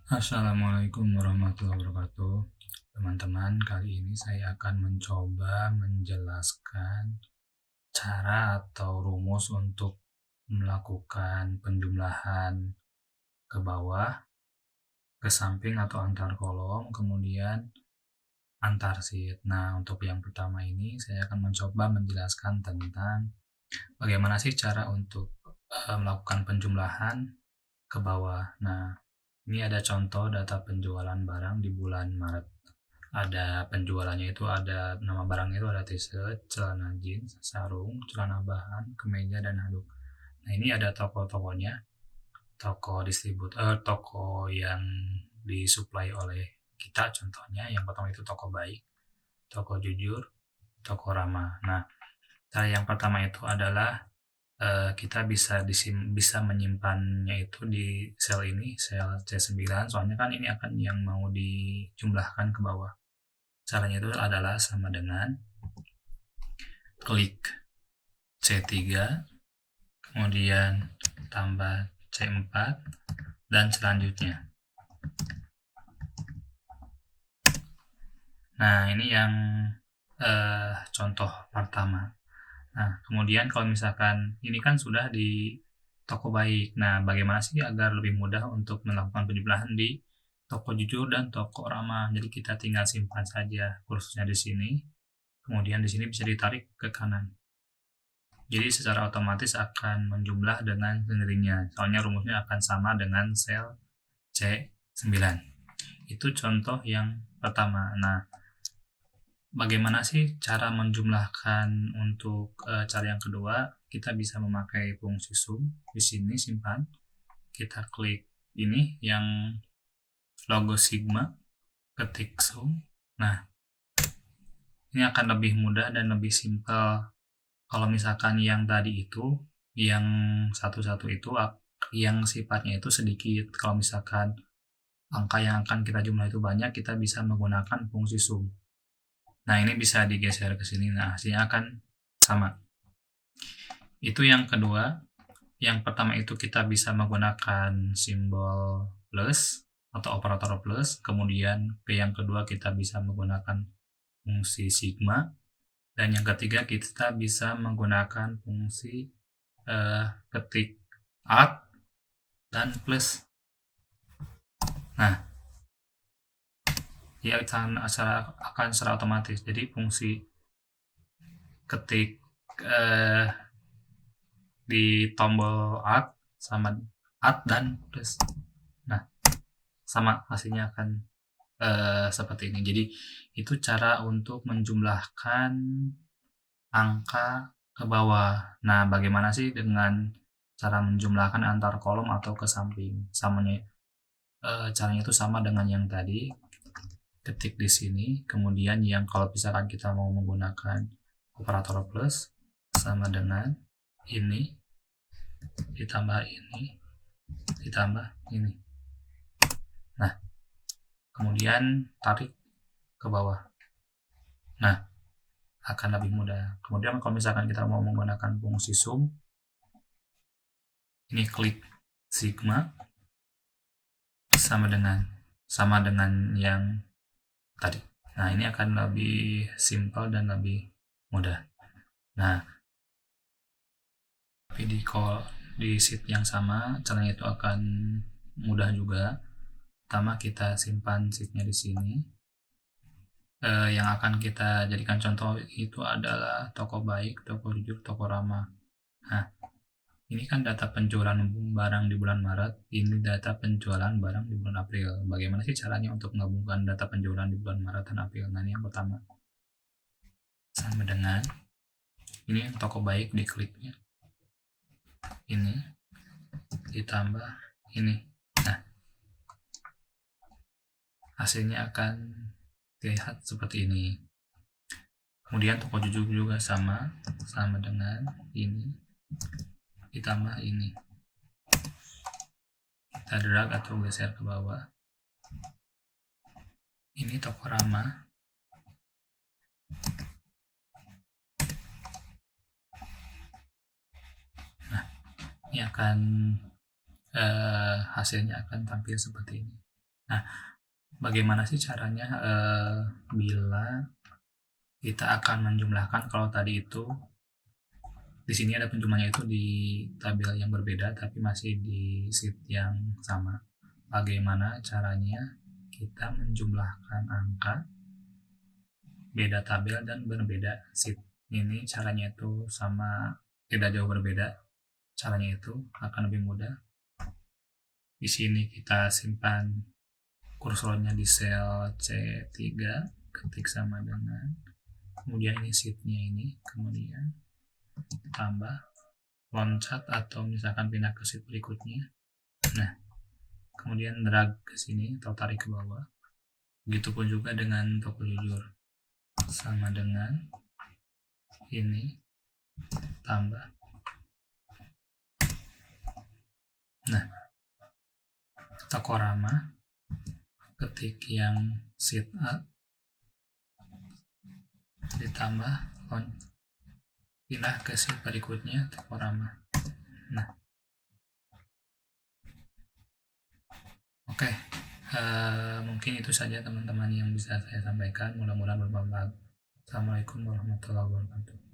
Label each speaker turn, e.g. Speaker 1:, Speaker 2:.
Speaker 1: Assalamualaikum warahmatullahi wabarakatuh. Teman-teman, kali ini saya akan mencoba menjelaskan cara atau rumus untuk melakukan penjumlahan ke bawah, ke samping atau antar kolom, kemudian antar sheet. Nah, untuk yang pertama ini saya akan mencoba menjelaskan tentang bagaimana sih cara untuk melakukan penjumlahan ke bawah. Nah, ini ada contoh data penjualan barang di bulan Maret. Ada penjualannya itu ada nama barangnya itu ada t-shirt, celana jeans, sarung, celana bahan, kemeja, dan handuk. Nah, ini ada toko-tokonya, toko distributor, toko yang disuplai oleh kita. Contohnya yang pertama itu toko baik, toko jujur, toko ramah. Nah, cara yang pertama itu adalah kita bisa menyimpannya itu di sel ini, sel C9, soalnya kan ini akan yang mau dijumlahkan ke bawah. Caranya itu adalah sama dengan klik C3, kemudian tambah C4, dan selanjutnya. Nah, ini yang contoh pertama. Nah, kemudian kalau misalkan ini kan sudah di toko baik. Nah, bagaimana sih agar lebih mudah untuk melakukan penjumlahan di toko jujur dan toko ramah? Jadi kita tinggal simpan saja kursusnya di sini. Kemudian di sini bisa ditarik ke kanan. Jadi secara otomatis akan menjumlah dengan sendirinya. Soalnya rumusnya akan sama dengan sel C9. Itu contoh yang pertama. Nah, bagaimana sih cara menjumlahkan untuk cara yang kedua? Kita bisa memakai fungsi sum. Di sini simpan. Kita klik ini yang logo Sigma, ketik sum. Nah, ini akan lebih mudah dan lebih simpel. Kalau misalkan yang tadi itu, yang satu-satu itu yang sifatnya itu sedikit. Kalau misalkan angka yang akan kita jumlah itu banyak, kita bisa menggunakan fungsi sum. Nah, ini bisa digeser ke sini. Nah, hasilnya akan sama. Itu yang kedua. Yang pertama itu kita bisa menggunakan simbol plus atau operator plus. Kemudian ke yang kedua kita bisa menggunakan fungsi sigma. Dan yang ketiga kita bisa menggunakan fungsi ketik alt dan plus. Nah, dia akan secara otomatis. Jadi fungsi ketik di tombol alt sama alt dan plus. Nah, sama hasilnya akan seperti ini. Jadi itu cara untuk menjumlahkan angka ke bawah. Nah, bagaimana sih dengan cara menjumlahkan antar kolom atau ke samping? Caranya itu sama dengan yang tadi. Ketik di sini, kemudian yang kalau misalkan kita mau menggunakan operator plus sama dengan ini ditambah ini ditambah ini. Nah, kemudian tarik ke bawah. Nah, akan lebih mudah. Kemudian kalau misalkan kita mau menggunakan fungsi sum, ini klik sigma sama dengan yang tadi. Nah, ini akan lebih simpel dan lebih mudah. Nah, tapi di sheet yang sama, caranya itu akan mudah juga. Pertama kita simpan sheetnya di sini. Yang akan kita jadikan contoh itu adalah toko baik, toko jujur, toko ramah. Nah, ini kan data penjualan barang di bulan Maret, ini data penjualan barang di bulan April. Bagaimana sih caranya untuk menggabungkan data penjualan di bulan Maret dan April? Nah, ini yang pertama. Sama dengan ini yang toko baik, dikliknya. Ini ditambah ini. Nah, hasilnya akan terlihat seperti ini. Kemudian toko jujur juga sama dengan ini ditambah ini. Kita drag atau geser ke bawah. Ini toko ramah. Nah, ini akan hasilnya akan tampil seperti ini. Nah, bagaimana sih caranya bila kita akan menjumlahkan, kalau tadi itu di sini ada penjumlahnya itu di tabel yang berbeda tapi masih di sheet yang sama. Bagaimana caranya kita menjumlahkan angka beda tabel dan berbeda sheet? Ini caranya itu sama, tidak jauh berbeda. Caranya itu akan lebih mudah. Di sini kita simpan kursornya di sel C3, ketik sama dengan, kemudian ini sheetnya ini, kemudian tambah, loncat atau misalkan pindah ke sheet berikutnya. Nah, kemudian drag ke sini atau tarik ke bawah. Begitupun juga dengan toko jujur, sama dengan ini, tambah. Nah, Tokorama, ketik yang sheet A, ditambah pindah ke sheet berikutnya, Tokorama. Nah, oke. Mungkin itu saja teman-teman yang bisa saya sampaikan, mudah-mudahan bermanfaat. Assalamualaikum warahmatullahi wabarakatuh.